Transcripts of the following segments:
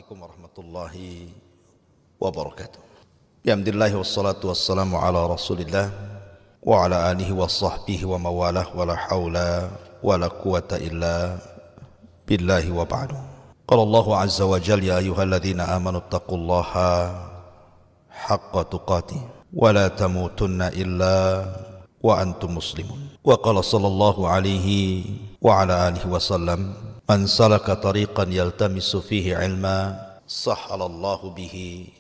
Assalamualaikum warahmatullahi wabarakatuh. Alhamdulillah wassalatu wassalamu ala Rasulillah wa ala alihi wa sahbihi wa mawalah wa la hawla wa la quwata illa billahi wa ba'du. Qala Allah azza wa jalla ya ayyuhalladzina amanu taqullaha haqqa tuqatih wa la tamutunna illa wa antum muslimun. Wa qala sallallahu alaihi wa ala alihi wa sallam, man salaka tariqan yaltamisu fihi ilma sahhalallahu bihi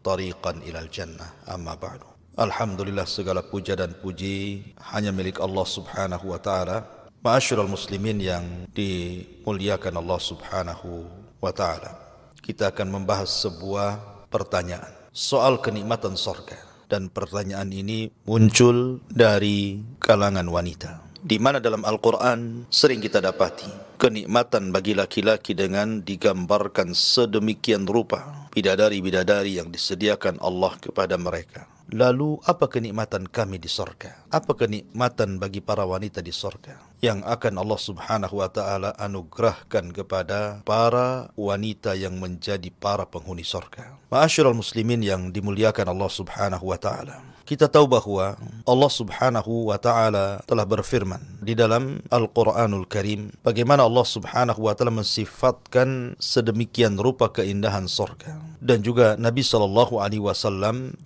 tariqan ilal jannah. Amma ba'du. Alhamdulillah, segala puja dan puji hanya milik Allah subhanahu wa ta'ala. Ma'asyiral muslimin yang dimuliakan Allah subhanahu wa ta'ala, kita akan membahas sebuah pertanyaan soal kenikmatan surga. Dan pertanyaan ini muncul dari kalangan wanita, di mana dalam Al-Quran sering kita dapati kenikmatan bagi laki-laki dengan digambarkan sedemikian rupa, bidadari-bidadari yang disediakan Allah kepada mereka. Lalu apa kenikmatan kami di surga? Apa kenikmatan bagi para wanita di surga yang akan Allah subhanahu wa ta'ala anugerahkan kepada para wanita yang menjadi para penghuni surga? Ma'asyiral muslimin yang dimuliakan Allah subhanahu wa ta'ala, kita tahu bahwa Allah subhanahu wa ta'ala telah berfirman di dalam Al-Quranul Karim bagaimana Allah subhanahu wa ta'ala mensifatkan sedemikian rupa keindahan surga. Dan juga Nabi SAW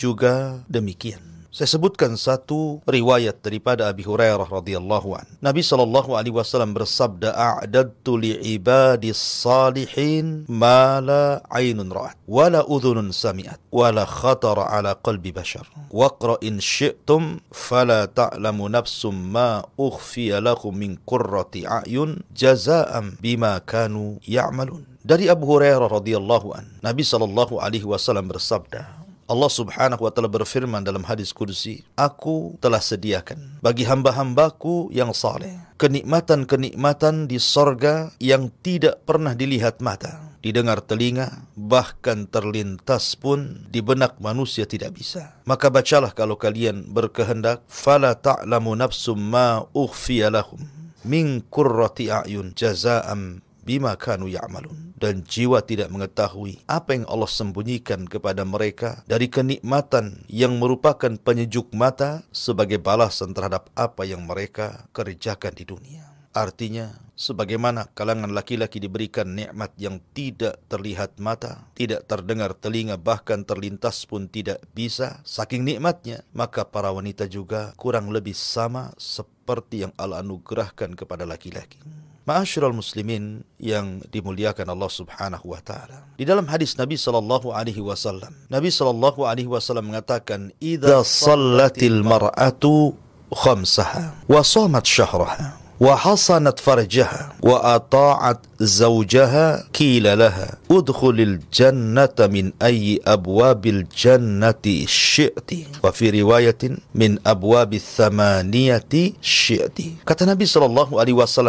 juga demikian. Saya sebutkan satu riwayat daripada Abi Hurairah radhiyallahu an. Nabi SAW bersabda, a'dadtu li'ibadis salihin ma la aynun ra'at wa la udhunun sami'at wa la khatara ala qalbi bashar. Waqra in syi'tum fala ta'lamu nafsum ma ukhfiya lakum min qurrati a'yun jazaa'an bima kanu ya'malun. Dari Abu Hurairah radhiyallahu an, Nabi SAW bersabda, Allah subhanahu wa ta'ala berfirman dalam hadis qudsi, aku telah sediakan bagi hamba-hambaku yang saleh kenikmatan-kenikmatan di sorga yang tidak pernah dilihat mata, didengar telinga, bahkan terlintas pun di benak manusia tidak bisa. Maka bacalah kalau kalian berkehendak, fala ta'lamu nafsum ma ukhfiya lahum min qurrati a'yun jazaa'an bima kanu ya'malun. Dan jiwa tidak mengetahui apa yang Allah sembunyikan kepada mereka dari kenikmatan yang merupakan penyejuk mata sebagai balasan terhadap apa yang mereka kerjakan di dunia. Artinya, sebagaimana kalangan laki-laki diberikan nikmat yang tidak terlihat mata, tidak terdengar telinga, bahkan terlintas pun tidak bisa, saking nikmatnya, maka para wanita juga kurang lebih sama seperti yang Allah anugerahkan kepada laki-laki. Ma'asyiral muslimin yang dimuliakan Allah subhanahu wa ta'ala, di dalam hadis Nabi sallallahu alaihi wasallam, Nabi sallallahu alaihi wasallam mengatakan, idza sallatil mar'atu khamsaha wa shamat syahraha wa hasanat farjaha wa ata'at zawjaha qila laha udkhulil jannata min ayyi abwabil jannati syi'ti wa fi riwayatin min abwabis thamaniyati syi'ti. Kata Nabi SAW,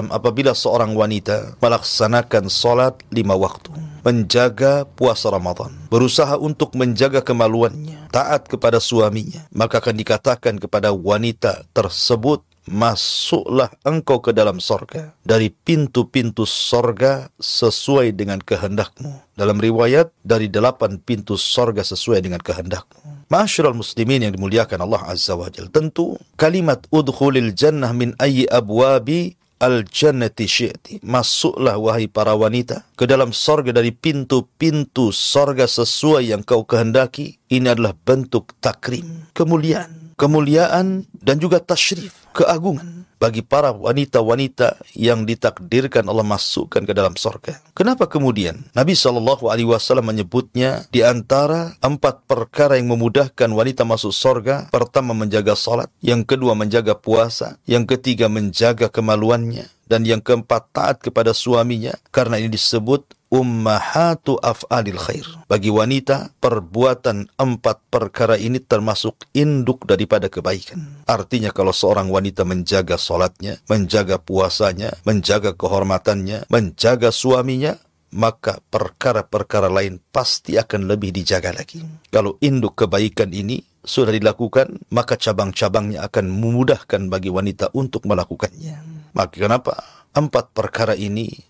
apabila seorang wanita melaksanakan salat 5 waktu, menjaga puasa Ramadan, berusaha untuk menjaga kemaluannya, taat kepada suaminya, maka akan dikatakan kepada wanita tersebut, masuklah engkau ke dalam sorga dari pintu-pintu sorga sesuai dengan kehendakmu. Dalam riwayat, dari 8 pintu sorga sesuai dengan kehendakmu. Ma'asyiral muslimin yang dimuliakan Allah azza wa jalla, tentu kalimat udkhulil jannah min ayyi abwabi al-jannati syi'ti, masuklah wahai para wanita ke dalam sorga dari pintu-pintu sorga sesuai yang kau kehendaki. Ini adalah bentuk takrim, kemuliaan dan juga tasyrif, keagungan bagi para wanita-wanita yang ditakdirkan Allah masukkan ke dalam surga. Kenapa kemudian Nabi SAW menyebutnya di antara 4 perkara yang memudahkan wanita masuk surga? Pertama, menjaga salat, yang kedua menjaga puasa, yang ketiga menjaga kemaluannya, dan yang keempat taat kepada suaminya. Karena ini disebut ummahatu af'alil khair. Bagi wanita, perbuatan 4 perkara ini termasuk induk daripada kebaikan. Artinya kalau seorang wanita menjaga salatnya, menjaga puasanya, menjaga kehormatannya, menjaga suaminya, maka perkara-perkara lain pasti akan lebih dijaga lagi. Kalau induk kebaikan ini sudah dilakukan, maka cabang-cabangnya akan memudahkan bagi wanita untuk melakukannya. Maka kenapa 4 perkara ini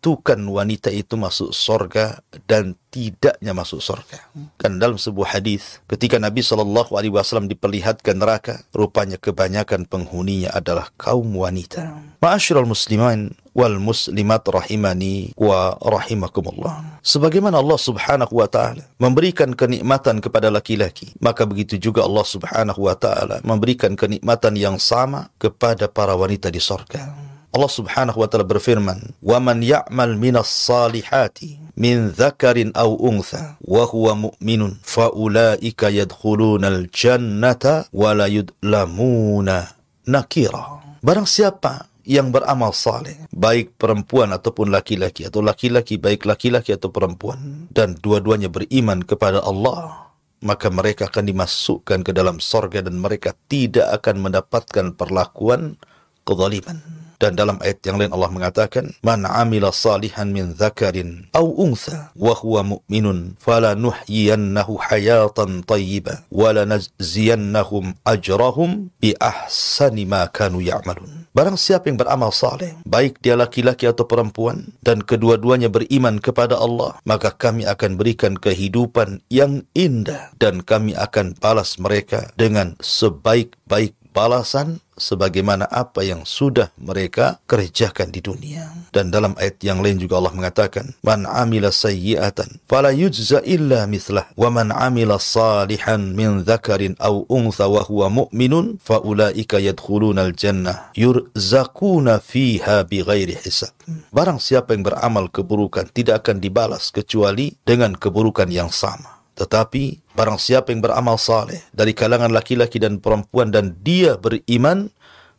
menentukan wanita itu masuk surga dan tidaknya masuk surga. Kan dalam sebuah hadis, ketika Nabi SAW diperlihatkan neraka, rupanya kebanyakan penghuninya adalah kaum wanita. Ma'asyiral muslimin wal muslimat rahimani wa rahimakumullah. Sebagaimana Allah Subhanahu wa taala memberikan kenikmatan kepada laki-laki, maka begitu juga Allah Subhanahu wa taala memberikan kenikmatan yang sama kepada para wanita di surga. Allah Subhanahu wa taala berfirman, "Wa man ya'mal minas salihati min dzakarin aw untha wa huwa mu'minun fa ulaika yadkhulunal jannata wa la yudlamuna nakira." Barang siapa yang beramal saleh, baik perempuan ataupun laki-laki, atau laki-laki baik laki-laki atau perempuan, dan dua-duanya beriman kepada Allah, maka mereka akan dimasukkan ke dalam surga dan mereka tidak akan mendapatkan perlakuan kezaliman. Dan dalam ayat yang lain Allah mengatakan, "Man 'amila salihan min dzakarin aw untha wa huwa mu'minun falanuhyiyannahu hayatan thayyibah wa lanajziyannahum ajrahum bi ahsani ma kanu ya'malun." Barang siapa yang beramal saleh, baik dia laki-laki atau perempuan, dan kedua-duanya beriman kepada Allah, maka kami akan berikan kehidupan yang indah dan kami akan balas mereka dengan sebaik-baik balasan sebagaimana apa yang sudah mereka kerjakan di dunia. Dan dalam ayat yang lain juga Allah mengatakan, "Man 'amila sayyi'atan fala yujza illa mithlah wa man 'amila salihan min dzakarin aw untha wa huwa mu'minun fa ulaika yadkhulunal jannah yurzaquna fiha bighairi hisab." Barang siapa yang beramal keburukan tidak akan dibalas kecuali dengan keburukan yang sama. Tetapi barang siapa yang beramal saleh dari kalangan laki-laki dan perempuan dan dia beriman,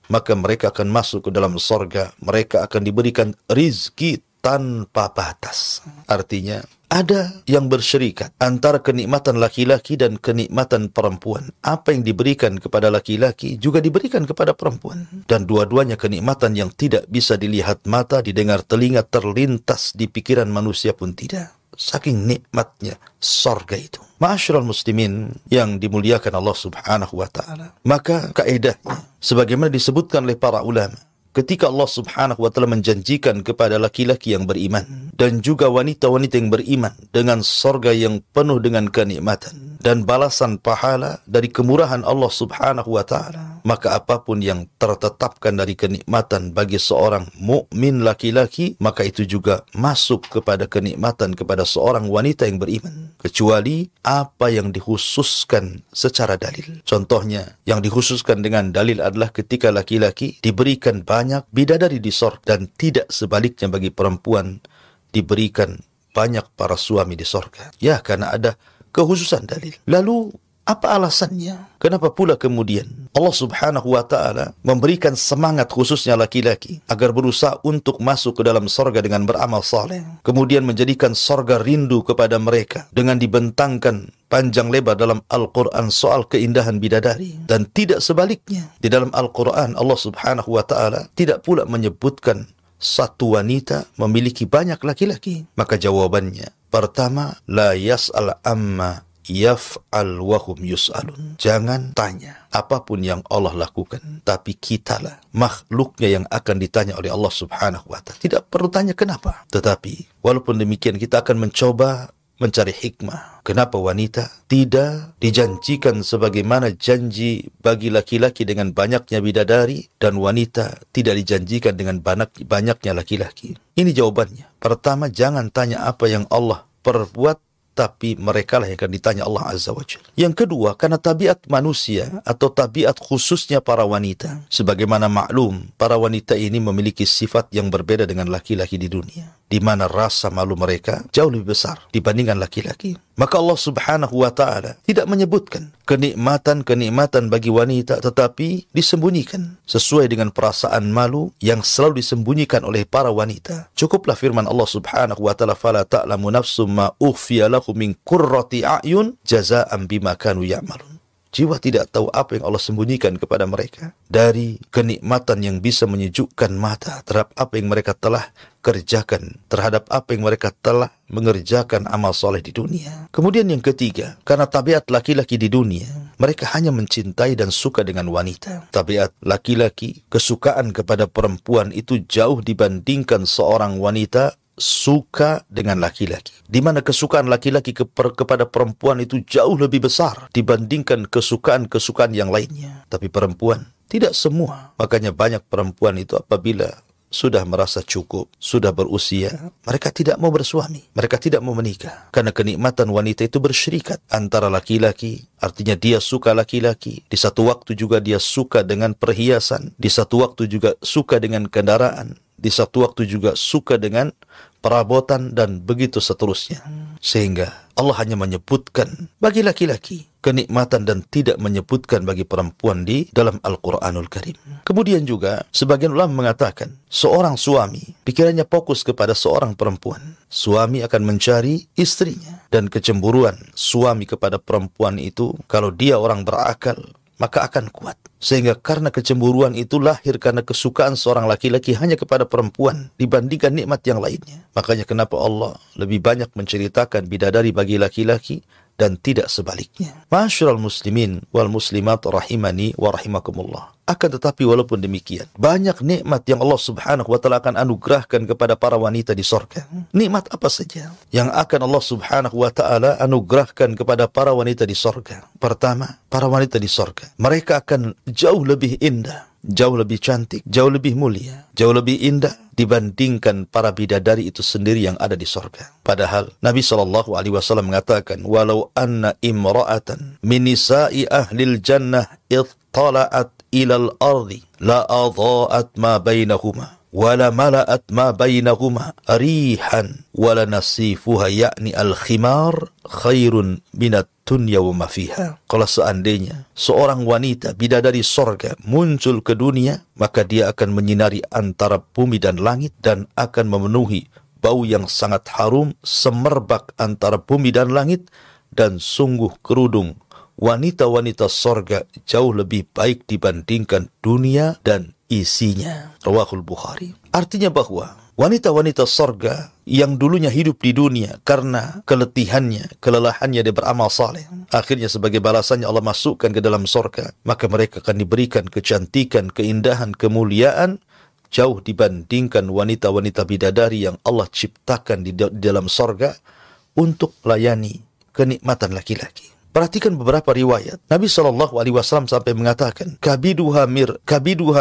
maka mereka akan masuk ke dalam surga. Mereka akan diberikan rizki tanpa batas. Artinya, ada yang bersyirikat antara kenikmatan laki-laki dan kenikmatan perempuan. Apa yang diberikan kepada laki-laki juga diberikan kepada perempuan. Dan dua-duanya kenikmatan yang tidak bisa dilihat mata, didengar telinga, terlintas di pikiran manusia pun tidak. Saking nikmatnya surga itu. Ma'asyiral muslimin yang dimuliakan Allah Subhanahu wa taala. Maka kaedahnya sebagaimana disebutkan oleh para ulama, ketika Allah Subhanahu wa taala menjanjikan kepada laki-laki yang beriman dan juga wanita-wanita yang beriman dengan surga yang penuh dengan kenikmatan dan balasan pahala dari kemurahan Allah Subhanahu wa taala, maka apapun yang tertetapkan dari kenikmatan bagi seorang mukmin laki-laki, maka itu juga masuk kepada kenikmatan kepada seorang wanita yang beriman, kecuali apa yang dikhususkan secara dalil. Contohnya, yang dikhususkan dengan dalil adalah ketika laki-laki diberikan banyak bidadari di surga dan tidak sebaliknya bagi perempuan diberikan banyak para suami di surga. Ya, karena ada kekhususan dalil. Lalu apa alasannya? Kenapa pula kemudian Allah Subhanahu wa taala memberikan semangat khususnya laki-laki agar berusaha untuk masuk ke dalam surga dengan beramal saleh, kemudian menjadikan surga rindu kepada mereka dengan dibentangkan panjang lebar dalam Al-Quran soal keindahan bidadari, dan tidak sebaliknya. Di dalam Al-Quran Allah Subhanahu wa taala tidak pula menyebutkan satu wanita memiliki banyak laki-laki. Maka jawabannya, pertama, la yas'al amma yaf'al wahum yus'alun. Jangan tanya apapun yang Allah lakukan, tapi kitalah makhluknya yang akan ditanya oleh Allah Subhanahu wa ta'ala. Tidak perlu tanya kenapa, tetapi walaupun demikian kita akan mencoba mencari hikmah. Kenapa wanita tidak dijanjikan sebagaimana janji bagi laki-laki dengan banyaknya bidadari, dan wanita tidak dijanjikan dengan banyaknya laki-laki? Ini jawabannya. Pertama, jangan tanya apa yang Allah perbuat, tapi mereka lah yang akan ditanya Allah Azza wa Jalla. Yang kedua, karena tabiat manusia atau tabiat khususnya para wanita. Sebagaimana maklum, para wanita ini memiliki sifat yang berbeda dengan laki-laki di dunia, di mana rasa malu mereka jauh lebih besar dibandingkan laki-laki. Maka Allah Subhanahu wa ta'ala tidak menyebutkan kenikmatan-kenikmatan bagi wanita, tetapi disembunyikan sesuai dengan perasaan malu yang selalu disembunyikan oleh para wanita. Cukuplah firman Allah Subhanahu wa ta'ala, "Fala ta'lamu nafsum ma ukhfiya lahum min qurrati a'yun jazaa'an bima kanu ya'malun." Jiwa tidak tahu apa yang Allah sembunyikan kepada mereka dari kenikmatan yang bisa menyejukkan mata terhadap apa yang mereka telah kerjakan, terhadap apa yang mereka telah mengerjakan amal soleh di dunia. Kemudian yang ketiga, karena tabiat laki-laki di dunia, mereka hanya mencintai dan suka dengan wanita. Tabiat laki-laki, kesukaan kepada perempuan itu jauh dibandingkan seorang wanita suka dengan laki-laki. Di mana kesukaan laki-laki kepada perempuan itu jauh lebih besar dibandingkan kesukaan-kesukaan yang lainnya. Tapi perempuan tidak semua. Makanya banyak perempuan itu apabila sudah merasa cukup, sudah berusia, mereka tidak mau bersuami, mereka tidak mau menikah. Karena kenikmatan wanita itu bersyirikat antara laki-laki, artinya dia suka laki-laki, di satu waktu juga dia suka dengan perhiasan, di satu waktu juga suka dengan kendaraan, di satu waktu juga suka dengan perabotan, dan begitu seterusnya. Sehingga Allah hanya menyebutkan bagi laki-laki kenikmatan dan tidak menyebutkan bagi perempuan di dalam Al-Quranul Karim. Kemudian juga sebagian ulama mengatakan seorang suami pikirannya fokus kepada seorang perempuan. Suami akan mencari istrinya, dan kecemburuan suami kepada perempuan itu kalau dia orang berakal maka akan kuat. Sehingga karena kecemburuan itu lahir karena kesukaan seorang laki-laki hanya kepada perempuan dibandingkan nikmat yang lainnya. Makanya kenapa Allah lebih banyak menceritakan bidadari bagi laki-laki dan tidak sebaliknya. Ma'asyiral muslimin wal muslimat rahimani wa rahimakumullah. Akan tetapi walaupun demikian, banyak nikmat yang Allah subhanahu wa ta'ala akan anugerahkan kepada para wanita di sorga. Nikmat apa saja yang akan Allah subhanahu wa ta'ala anugerahkan kepada para wanita di sorga? Pertama, para wanita di sorga, mereka akan jauh lebih indah, jauh lebih cantik, jauh lebih mulia, jauh lebih indah dibandingkan para bidadari itu sendiri yang ada di sorga. Padahal Nabi SAW mengatakan, walau anna imra'atan min nisa'i ahlil jannah ittala'at ilal ardi la adha'at ma bainahuma wala mala'at ma bainahuma rihan wala nasifuha yakni al-khimar khairun minat dunya wa ma fiha. Kalau seandainya seorang wanita bidadari sorga muncul ke dunia, maka dia akan menyinari antara bumi dan langit dan akan memenuhi bau yang sangat harum semerbak antara bumi dan langit, dan sungguh kerudung wanita-wanita sorga jauh lebih baik dibandingkan dunia dan isinya. Rawahul Bukhari. Artinya bahwa wanita-wanita sorga yang dulunya hidup di dunia karena keletihannya, kelelahannya dia beramal saleh, akhirnya sebagai balasannya Allah masukkan ke dalam sorga, maka mereka akan diberikan kecantikan, keindahan, kemuliaan jauh dibandingkan wanita-wanita bidadari yang Allah ciptakan di dalam sorga untuk melayani kenikmatan laki-laki. Perhatikan beberapa riwayat. Nabi SAW sampai mengatakan, kabiduha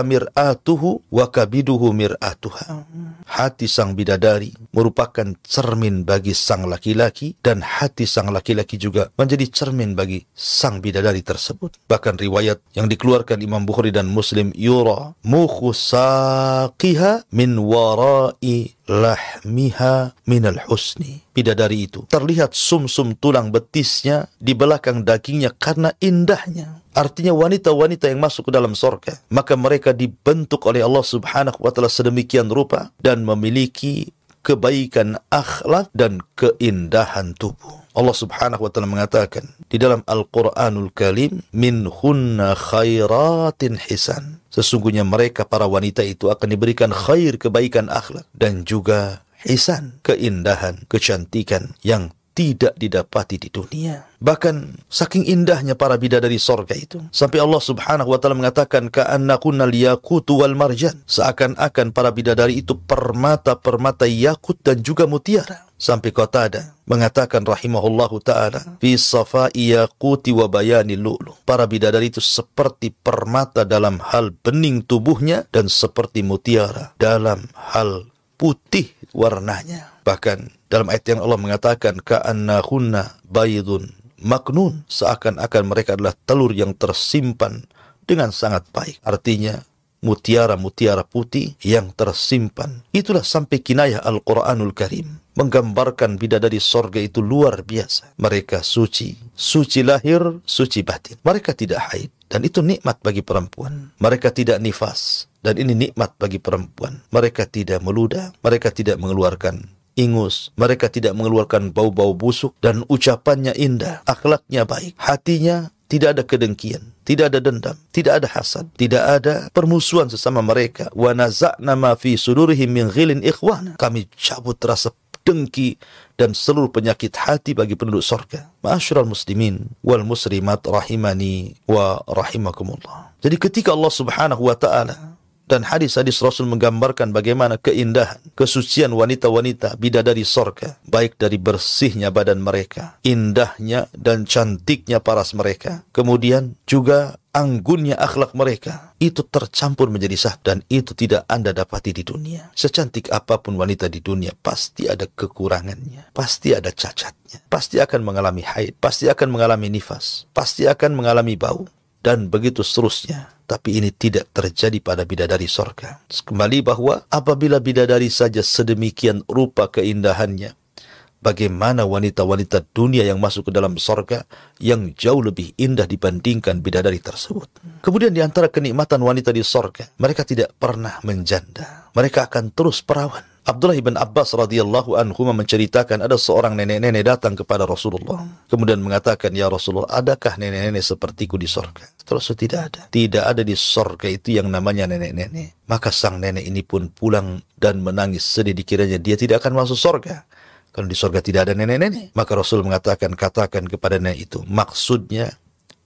mir'atuhu wa kabiduhu mir'atuha. Hati sang bidadari merupakan cermin bagi sang laki-laki, dan hati sang laki-laki juga menjadi cermin bagi sang bidadari tersebut. Bahkan riwayat yang dikeluarkan Imam Bukhari dan Muslim, yura mukhu saqiha min warai lahmiha minal husni. Bidadari itu terlihat sumsum tulang betisnya di belakang dagingnya karena indahnya. Artinya wanita-wanita yang masuk ke dalam sorga, maka mereka dibentuk oleh Allah subhanahu wa ta'ala sedemikian rupa dan memiliki kebaikan akhlak dan keindahan tubuh. Allah subhanahu wa ta'ala mengatakan di dalam Al-Quranul Karim, minhunna khairatin hisan. Sesungguhnya mereka para wanita itu akan diberikan khair, kebaikan akhlak, dan juga hisan, keindahan, kecantikan yang tidak didapati di dunia. Bahkan saking indahnya para bidadari sorga itu, sampai Allah subhanahu wa ta'ala mengatakan ka'annakunna liyakutu wal marjan. Seakan-akan para bidadari itu permata-permata yakut dan juga mutiara. Sampai Qatadah mengatakan rahimahullahu ta'ala, fi safai yaquti wa bayani lu'lu. Para bidadari itu seperti permata dalam hal bening tubuhnya dan seperti mutiara dalam hal putih warnanya. Bahkan dalam ayat yang Allah mengatakan ka'annahunna baydun maknun, seakan-akan mereka adalah telur yang tersimpan dengan sangat baik. Artinya mutiara-mutiara putih yang tersimpan. Itulah sampai kinayah Al-Quranul Karim menggambarkan bidadari sorga itu luar biasa. Mereka suci, suci lahir, suci batin. Mereka tidak haid, dan itu nikmat bagi perempuan. Mereka tidak nifas, dan ini nikmat bagi perempuan. Mereka tidak meludah, mereka tidak mengeluarkan ingus, mereka tidak mengeluarkan bau-bau busuk, dan ucapannya indah, akhlaknya baik, hatinya tidak ada kedengkian, tidak ada dendam, tidak ada hasad, tidak ada permusuhan sesama mereka. Wa naza'na ma fi sudurihim min ghilin ikhwana. Kami cabut rasa dengki dan seluruh penyakit hati bagi penduduk sorga. Ma'asyiral muslimin wal muslimat rahimani wa rahimakumullah. Jadi ketika Allah subhanahu wa ta'ala Dan hadis-hadis Rasul menggambarkan bagaimana keindahan, kesucian wanita-wanita bidadari sorga, baik dari bersihnya badan mereka, indahnya dan cantiknya paras mereka, kemudian juga anggunnya akhlak mereka, itu tercampur menjadi satu, dan itu tidak Anda dapati di dunia. Secantik apapun wanita di dunia, pasti ada kekurangannya, pasti ada cacatnya, pasti akan mengalami haid, pasti akan mengalami nifas, pasti akan mengalami bau, dan begitu seterusnya. Tapi ini tidak terjadi pada bidadari sorga. Kembali bahwa apabila bidadari saja sedemikian rupa keindahannya, bagaimana wanita-wanita dunia yang masuk ke dalam sorga yang jauh lebih indah dibandingkan bidadari tersebut. Kemudian di antara kenikmatan wanita di sorga, mereka tidak pernah menjanda. Mereka akan terus perawan. Abdullah ibn Abbas radhiyallahu anhu menceritakan ada seorang nenek-nenek datang kepada Rasulullah. Kemudian mengatakan, "Ya Rasulullah, adakah nenek-nenek sepertiku di sorga?" Terus tidak ada. Tidak ada di sorga itu yang namanya nenek-nenek. Maka sang nenek ini pun pulang dan menangis sedih, dikiranya dia tidak akan masuk sorga. Kalau di sorga tidak ada nenek-nenek. Maka Rasul mengatakan, katakan kepada nenek itu, maksudnya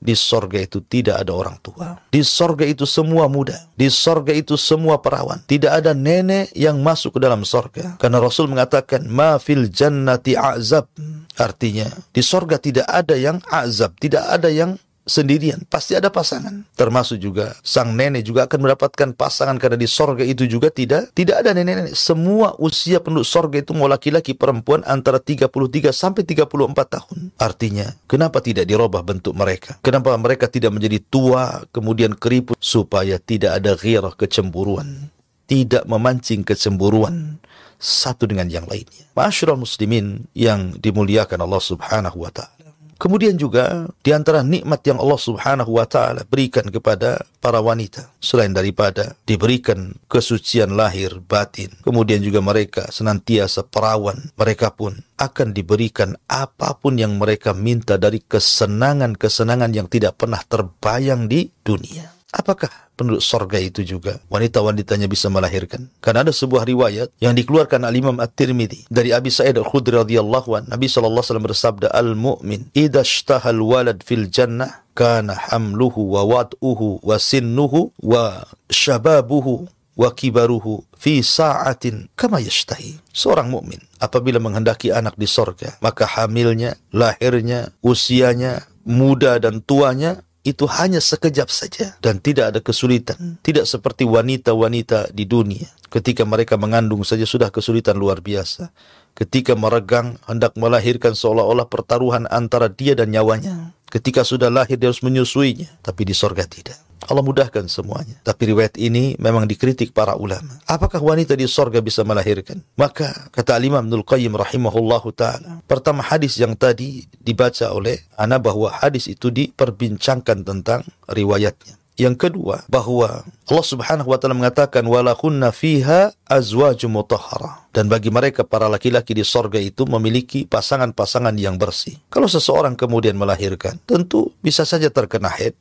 di sorga itu tidak ada orang tua. Di sorga itu semua muda. Di sorga itu semua perawan. Tidak ada nenek yang masuk ke dalam sorga. Karena Rasul mengatakan, ma fil jannati a'zab. Artinya, di sorga tidak ada yang azab. Tidak ada yang sendirian, pasti ada pasangan. Termasuk juga sang nenek juga akan mendapatkan pasangan, karena di sorga itu juga tidak ada nenek-nenek. Semua usia penduduk sorga itu mau laki-laki perempuan antara 33 sampai 34 tahun. Artinya, kenapa tidak dirubah bentuk mereka? Kenapa mereka tidak menjadi tua kemudian keriput? Supaya tidak ada ghirah, kecemburuan, tidak memancing kecemburuan satu dengan yang lainnya. Ma'asyiral muslimin yang dimuliakan Allah Subhanahu wa ta'ala. Kemudian juga di antara nikmat yang Allah Subhanahu wa ta'ala berikan kepada para wanita, selain daripada diberikan kesucian lahir batin, kemudian juga mereka senantiasa perawan, mereka pun akan diberikan apapun yang mereka minta dari kesenangan-kesenangan yang tidak pernah terbayang di dunia. Apakah penduduk sorga itu juga wanita-wanitanya bisa melahirkan? Karena ada sebuah riwayat yang dikeluarkan oleh Imam At-Tirmidzi dari Abi Sa'id Al-Khudri radhiyallahu anhu. Nabi sallallahu alaihi wasallam bersabda, "Al-mu'min idza ishtahal walad fil jannah kana hamluhu wa wad'uhu wa sinnuhu wa shababuhu wa kibaruhu fi sa'atin kama yashtahi." Seorang mukmin apabila menghendaki anak di sorga, maka hamilnya, lahirnya, usianya, muda dan tuanya itu hanya sekejap saja dan tidak ada kesulitan. Tidak seperti wanita-wanita di dunia. Ketika mereka mengandung saja sudah kesulitan luar biasa. Ketika meregang hendak melahirkan seolah-olah pertaruhan antara dia dan nyawanya. Ketika sudah lahir dia harus menyusuinya. Tapi di sorga tidak. Allah mudahkan semuanya. Tapi riwayat ini memang dikritik para ulama. Apakah wanita di sorga bisa melahirkan? Maka kata Imam Ibnul Qayyim rahimahullahu ta'ala, pertama hadis yang tadi dibaca oleh ana bahwa hadis itu diperbincangkan tentang riwayatnya. Yang kedua, bahwa Allah Subhanahu wa ta'ala mengatakan walahunna fiha azwajum mutahhara, dan bagi mereka para laki-laki di sorga itu memiliki pasangan-pasangan yang bersih. Kalau seseorang kemudian melahirkan, tentu bisa saja terkena haid,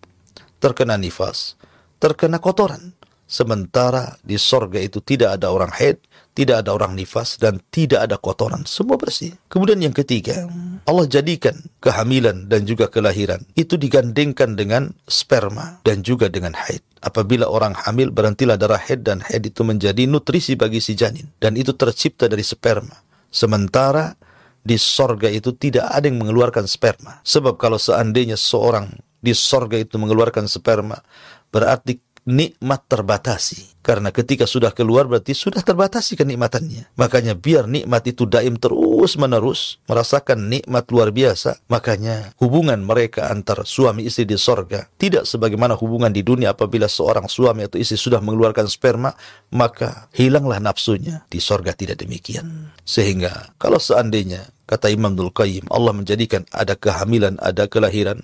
terkena nifas, terkena kotoran. Sementara di sorga itu tidak ada orang haid, tidak ada orang nifas, dan tidak ada kotoran. Semua bersih. Kemudian yang ketiga, Allah jadikan kehamilan dan juga kelahiran itu digandengkan dengan sperma dan juga dengan haid. Apabila orang hamil, berhentilah darah haid, dan haid itu menjadi nutrisi bagi si janin. Dan itu tercipta dari sperma. Sementara di sorga itu tidak ada yang mengeluarkan sperma. Sebab kalau seandainya seorang di sorga itu mengeluarkan sperma, berarti nikmat terbatasi. Karena ketika sudah keluar berarti sudah terbatasi kenikmatannya. Makanya biar nikmat itu daim terus menerus, merasakan nikmat luar biasa. Makanya hubungan mereka antar suami istri di sorga tidak sebagaimana hubungan di dunia. Apabila seorang suami atau istri sudah mengeluarkan sperma, maka hilanglah nafsunya. Di sorga tidak demikian. Sehingga kalau seandainya, kata Imam Ibnul Qayyim, Allah menjadikan ada kehamilan, ada kelahiran,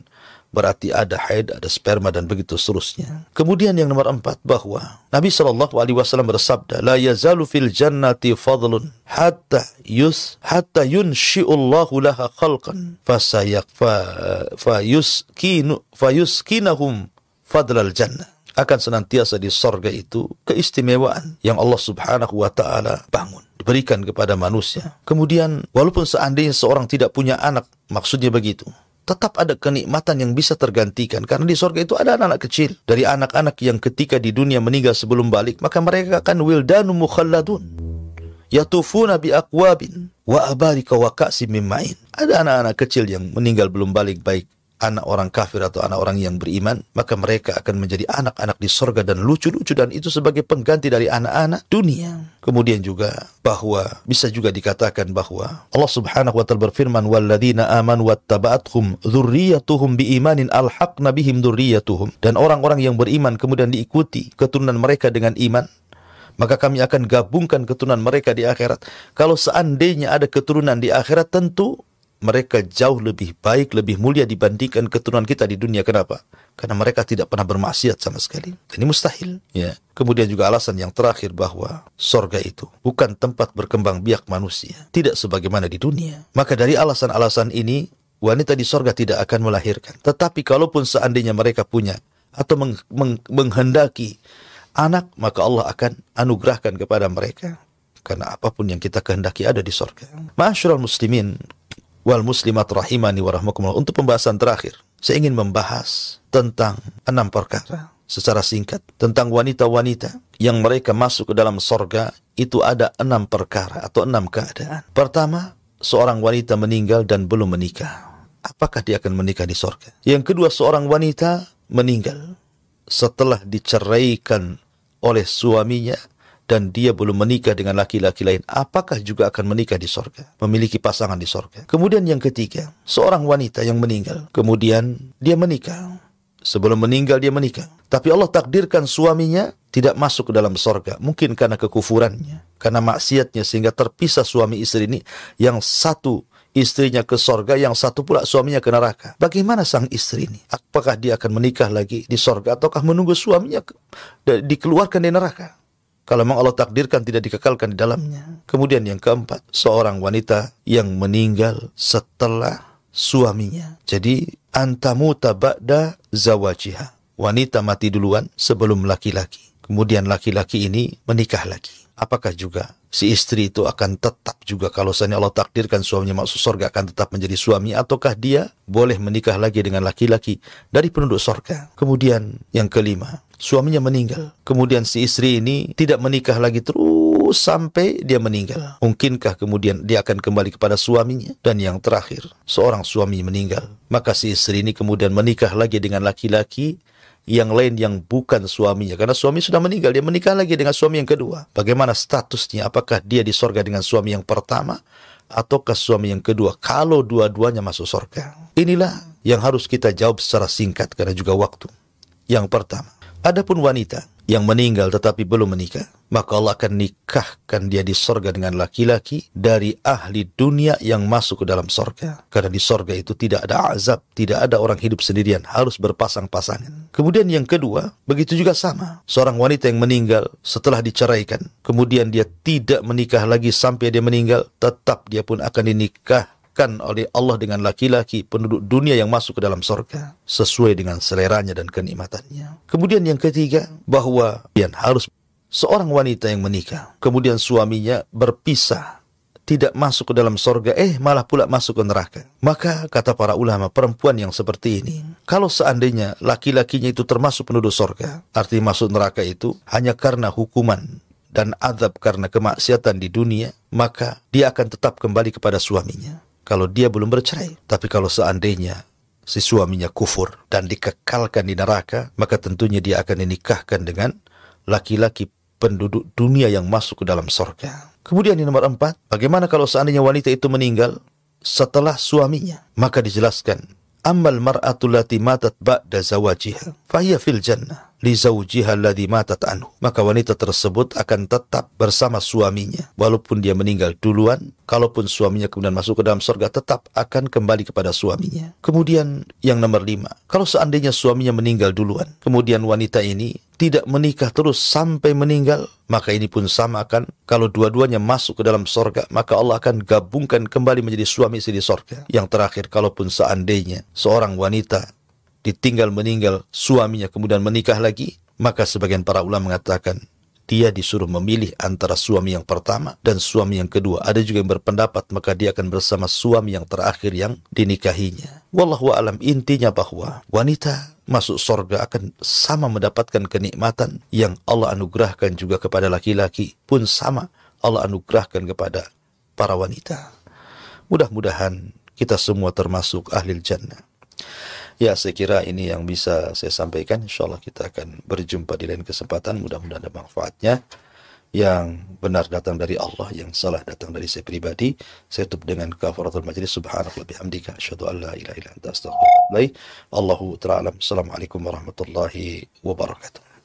berarti ada haid, ada sperma, dan begitu seterusnya. Kemudian yang nomor 4, bahwa Nabi SAW bersabda, la yazalu fil jannati fadlun hatta yunshi'ullahu laha khalqan fayuskinahum fadlal jannah. Akan senantiasa di sorga itu keistimewaan yang Allah Subhanahu wa ta'ala bangun, diberikan kepada manusia. Kemudian walaupun seandainya seorang tidak punya anak, maksudnya begitu, tetap ada kenikmatan yang bisa tergantikan. Karena di surga itu ada anak-anak kecil. Dari anak-anak yang ketika di dunia meninggal sebelum balik, maka mereka akan wildanu mukhalladun. Yatufuna bi aqwabin wa abarika wa ka'sim min ma'in. Ada anak-anak kecil yang meninggal belum balik, baik anak orang kafir atau anak orang yang beriman, maka mereka akan menjadi anak-anak di surga dan lucu-lucu, dan itu sebagai pengganti dari anak-anak dunia. Kemudian juga bahwa bisa juga dikatakan bahwa Allah Subhanahu wa taala berfirman, walladzina amanu wattaba'athum dzurriyyatuhum biimanin alhaqna bihim dzurriyyatuhum, dan orang-orang yang beriman kemudian diikuti keturunan mereka dengan iman, maka kami akan gabungkan keturunan mereka di akhirat. Kalau seandainya ada keturunan di akhirat, tentu mereka jauh lebih baik, lebih mulia dibandingkan keturunan kita di dunia. Kenapa? Karena mereka tidak pernah bermaksiat sama sekali. Ini mustahil. Ya. Kemudian juga alasan yang terakhir bahwa sorga itu bukan tempat berkembang biak manusia, tidak sebagaimana di dunia. Maka dari alasan-alasan ini, wanita di sorga tidak akan melahirkan. Tetapi kalaupun seandainya mereka punya atau menghendaki anak, maka Allah akan anugerahkan kepada mereka. Karena apapun yang kita kehendaki ada di sorga. Ma'asyiral muslimin wal muslimat rahimani wa rahmakumullah. Untuk pembahasan terakhir, saya ingin membahas tentang 6 perkara secara singkat tentang wanita-wanita yang mereka masuk ke dalam sorga. Itu ada 6 perkara atau 6 keadaan. Pertama, seorang wanita meninggal dan belum menikah. Apakah dia akan menikah di sorga? Yang kedua, seorang wanita meninggal setelah diceraikan oleh suaminya dan dia belum menikah dengan laki-laki lain, apakah juga akan menikah di sorga, memiliki pasangan di sorga? Kemudian yang ketiga, seorang wanita yang meninggal, kemudian dia menikah. Sebelum meninggal dia menikah, tapi Allah takdirkan suaminya tidak masuk ke dalam sorga, mungkin karena kekufurannya, karena maksiatnya, sehingga terpisah suami istri ini. Yang satu istrinya ke sorga, yang satu pula suaminya ke neraka. Bagaimana sang istri ini? Apakah dia akan menikah lagi di sorga, ataukah menunggu suaminya dikeluarkan di neraka? Kalau memang Allah takdirkan tidak dikekalkan di dalamnya. Kemudian yang keempat, seorang wanita yang meninggal setelah suaminya. Jadi, antamuta ba'da zawajiha. Wanita mati duluan sebelum laki-laki. Kemudian laki-laki ini menikah lagi. Apakah juga si istri itu akan tetap juga, kalau seandainya Allah takdirkan suaminya masuk surga, akan tetap menjadi suami, ataukah dia boleh menikah lagi dengan laki-laki dari penduduk surga? Kemudian yang kelima, suaminya meninggal, kemudian si istri ini tidak menikah lagi terus sampai dia meninggal. Mungkinkah kemudian dia akan kembali kepada suaminya? Dan yang terakhir, seorang suami meninggal, maka si istri ini kemudian menikah lagi dengan laki-laki yang lain yang bukan suaminya. Karena suami sudah meninggal, dia menikah lagi dengan suami yang kedua. Bagaimana statusnya? Apakah dia di sorga dengan suami yang pertama ataukah suami yang kedua? Kalau dua-duanya masuk sorga, inilah yang harus kita jawab secara singkat karena juga waktu. Yang pertama, adapun wanita yang meninggal tetapi belum menikah, maka Allah akan nikahkan dia di sorga dengan laki-laki dari ahli dunia yang masuk ke dalam sorga. Karena di sorga itu tidak ada azab, tidak ada orang hidup sendirian, harus berpasang-pasangan. Kemudian yang kedua, begitu juga sama. Seorang wanita yang meninggal setelah diceraikan, kemudian dia tidak menikah lagi sampai dia meninggal, tetap dia pun akan dinikahkan oleh Allah dengan laki-laki penduduk dunia yang masuk ke dalam sorga sesuai dengan seleranya dan kenikmatannya. Kemudian yang ketiga, bahwa yang harus seorang wanita yang menikah, kemudian suaminya berpisah, tidak masuk ke dalam sorga, malah pula masuk ke neraka. Maka kata para ulama, perempuan yang seperti ini, kalau seandainya laki-lakinya itu termasuk penduduk sorga, artinya masuk neraka itu hanya karena hukuman dan azab karena kemaksiatan di dunia, maka dia akan tetap kembali kepada suaminya kalau dia belum bercerai. Tapi kalau seandainya si suaminya kufur dan dikekalkan di neraka, maka tentunya dia akan dinikahkan dengan laki-laki penduduk dunia yang masuk ke dalam sorga. Kemudian yang nomor 4, bagaimana kalau seandainya wanita itu meninggal setelah suaminya? Maka dijelaskan, ammal mar'atu lati matat ba'da zawajiha fahiya fil jannah li zawjiha alladhi matat anhu. Maka wanita tersebut akan tetap bersama suaminya walaupun dia meninggal duluan. Kalaupun suaminya kemudian masuk ke dalam surga, tetap akan kembali kepada suaminya. Kemudian yang nomor 5, kalau seandainya suaminya meninggal duluan, kemudian wanita ini tidak menikah terus sampai meninggal, maka ini pun sama akan, kalau dua-duanya masuk ke dalam surga, maka Allah akan gabungkan kembali menjadi suami istri di surga. Yang terakhir, kalaupun seandainya seorang wanita ditinggal meninggal suaminya kemudian menikah lagi, maka sebagian para ulama mengatakan dia disuruh memilih antara suami yang pertama dan suami yang kedua. Ada juga yang berpendapat maka dia akan bersama suami yang terakhir yang dinikahinya. Wallahu a'lam, intinya bahwa wanita masuk surga akan sama mendapatkan kenikmatan yang Allah anugerahkan juga kepada laki-laki, pun sama Allah anugerahkan kepada para wanita. Mudah-mudahan kita semua termasuk ahli jannah. Ya, saya kira ini yang bisa saya sampaikan. InsyaAllah kita akan berjumpa di lain kesempatan. Mudah-mudahan ada manfaatnya. Yang benar datang dari Allah, yang salah datang dari saya pribadi. Saya tutup dengan kafaratul majlis. Subhanakallah bihamdika asyhadu an la ilaha illa anta astaghfiruka wa atubu ilaik. Allahu ta'ala alam. Assalamualaikum warahmatullahi wabarakatuh.